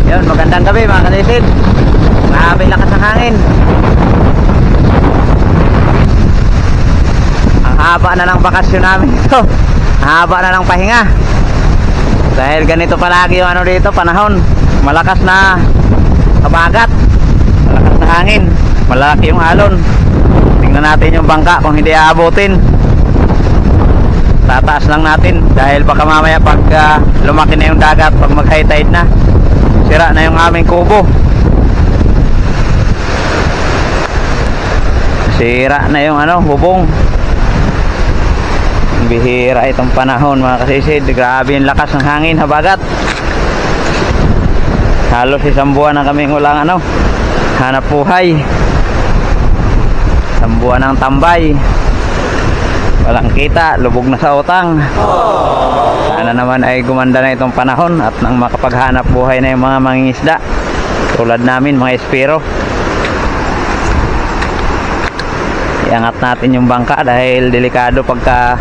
Yun, magandang gabi mga kasisid. Grabe lakas ng hangin. Ang haba na ng bakasyon namin ito. Ang haba na ng pahinga. Dahil ganito palagi yung ano dito, panahon. Malakas na kabagat, malakas na hangin, malaki yung alon. Tingnan natin yung bangka kung hindi aabutin. Tataas lang natin dahil baka mamaya pag lumaki na yung dagat, pag mag high tide na, sira na yung aming kubo. Sira na yung ano, bubong. Bihira itong panahon mga kasisid. Grabe yung lakas ng hangin, habagat. Halos isang buwan na kaming walang ano, hanap buhay. Isang buwan ng tambay, walang kita, lubog na sa utang. Sana naman ay gumanda na itong panahon at nang makapaghanap buhay na yung mga mangingisda tulad namin, mga espiro. Iangat natin yung bangka dahil delikado pagka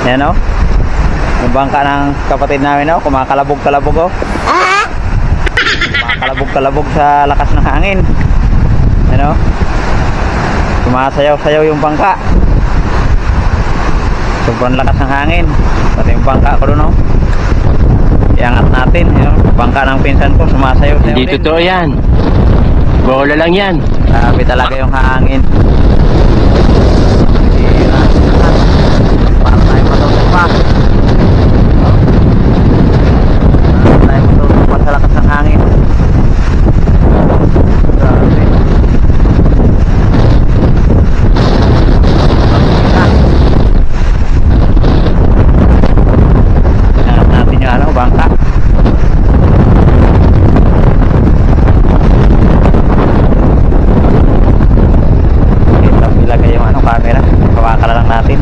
yan o, yung bangka ng kapatid namin o, kumakalabog-kalabog o. Kumakalabog-kalabog sa lakas ng hangin. Yan o, sumasayaw-sayaw yung bangka. Sobrang lakas ng hangin. Pati yung bangka ko doon, no? Iangat natin, yun. Bangka ng pinsan ko, sumasayaw-sayaw. Hindi totoo yan. Bola lang yan. Grabe talaga yung hangin. Para tayo matutok pa. Para tayo matutok pa sa lakas ng hangin. Grabe. Bangka. Kita ilagay yung ano, camera. Hawakan lang natin.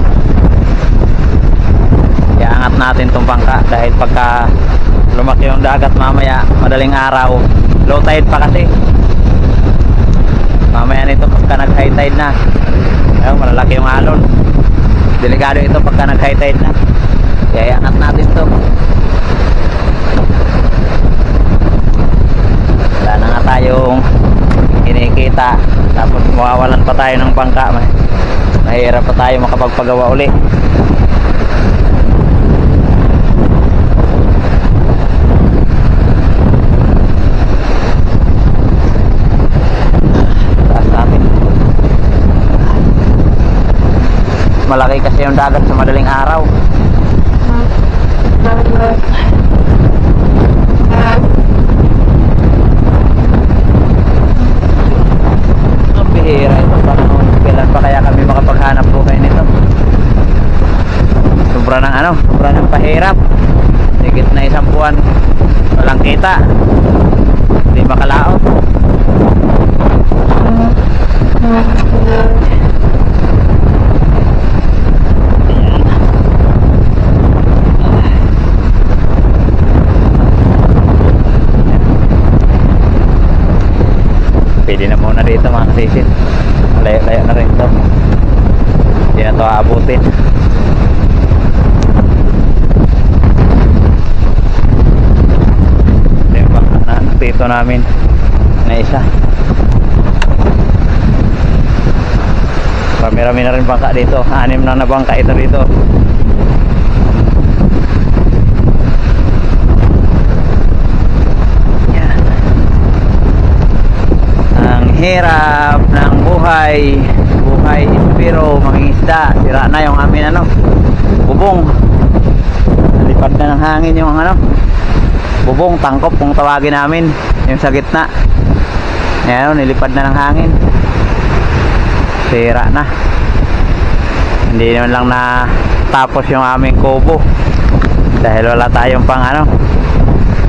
Iangat natin tong bangka dahil pagka lumaki yung dagat mamaya, madaling araw, low tide pa kasi. Mamaya nito pagka nag high tide na. Ayun, malalaki yung alon. Delikado ito pagka nag high tide na. Kaya iangat natin to. Wala na nga tayong kinikita, tapos mawawalan pa tayo ng bangka, mahirap pa tayo makapagpagawa uli. Taas natin. Malaki kasi yung dagat sa madaling araw. Bihira ito panahon. Kailan pa kaya kami makapaghanap buhay nito? Sobra ng ano, sobra ng pahirap. Higit na isang buwan walang kita, hindi makalaot. Pwede na muna dito mga kasisid. Layo-layo na rin ito. Hindi na ito aabutin. Ito yung bangka na dito namin na isa. Rami-rami na rin bangka dito. 6 na bangka ito dito. Hirap ng buhay espiro, mangingisda. Sira na yung amin ano, bubong. Nalipad na ng hangin yung ano, bubong, tangkop kung tawagin namin, yung sa gitna. Ayan, nilipad na ng hangin. Sira na. Hindi naman lang na tapos yung aming kubo dahil wala tayong pang ano,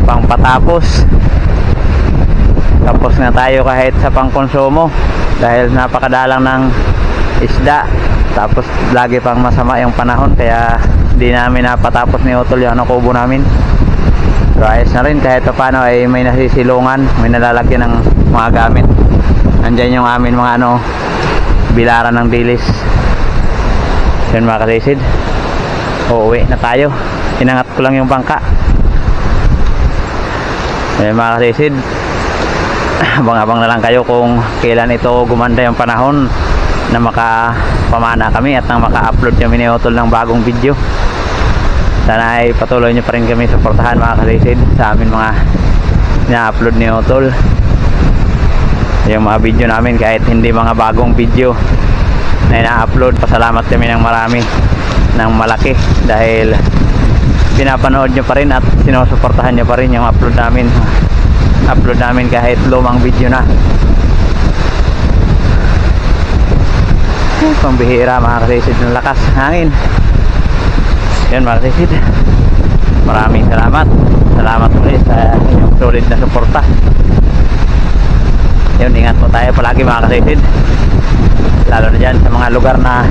pang patapos. Tapos na tayo kahit sa pangkonsumo dahil napakadalang ng isda. Tapos lagi pang masama yung panahon kaya hindi namin napatapos ni Utol yung ano, kubo namin. Pero ayos na rin kahit paano ay may nasisilungan, may nalalagyan ng mga gamit. Andyan yung amin mga ano, bilaran ng dilis. Yun mga kasisid, uuwi na tayo. Inangat ko lang yung bangka. Mga kasisid, abang-abang na lang kayo kung kailan ito gumanda yung panahon na makapamana kami at nang maka-upload kami ni Utol ng bagong video. Sana ay patuloy nyo pa rin kami suportahan mga kasisid sa amin mga na-upload ni Utol, yung mga video namin, kahit hindi mga bagong video na ina-upload. Pasalamat kami ng marami, ng malaki, dahil pinapanood nyo pa rin at sinusuportahan nyo pa rin yung upload namin kahit lumang video na. Pambihira mga kasisid ng lakas hangin. Yun mga kasisid, maraming salamat ulit sa inyong solid na suporta. Yun, ingat po tayo palagi mga kasisid, lalo na dyan sa mga lugar na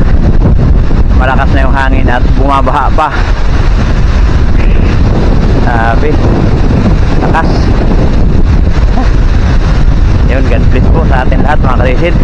malakas na yung hangin at bumabaha pa. Sabi, lakas. Yun, God bless po sa atin lahat mga kasisid.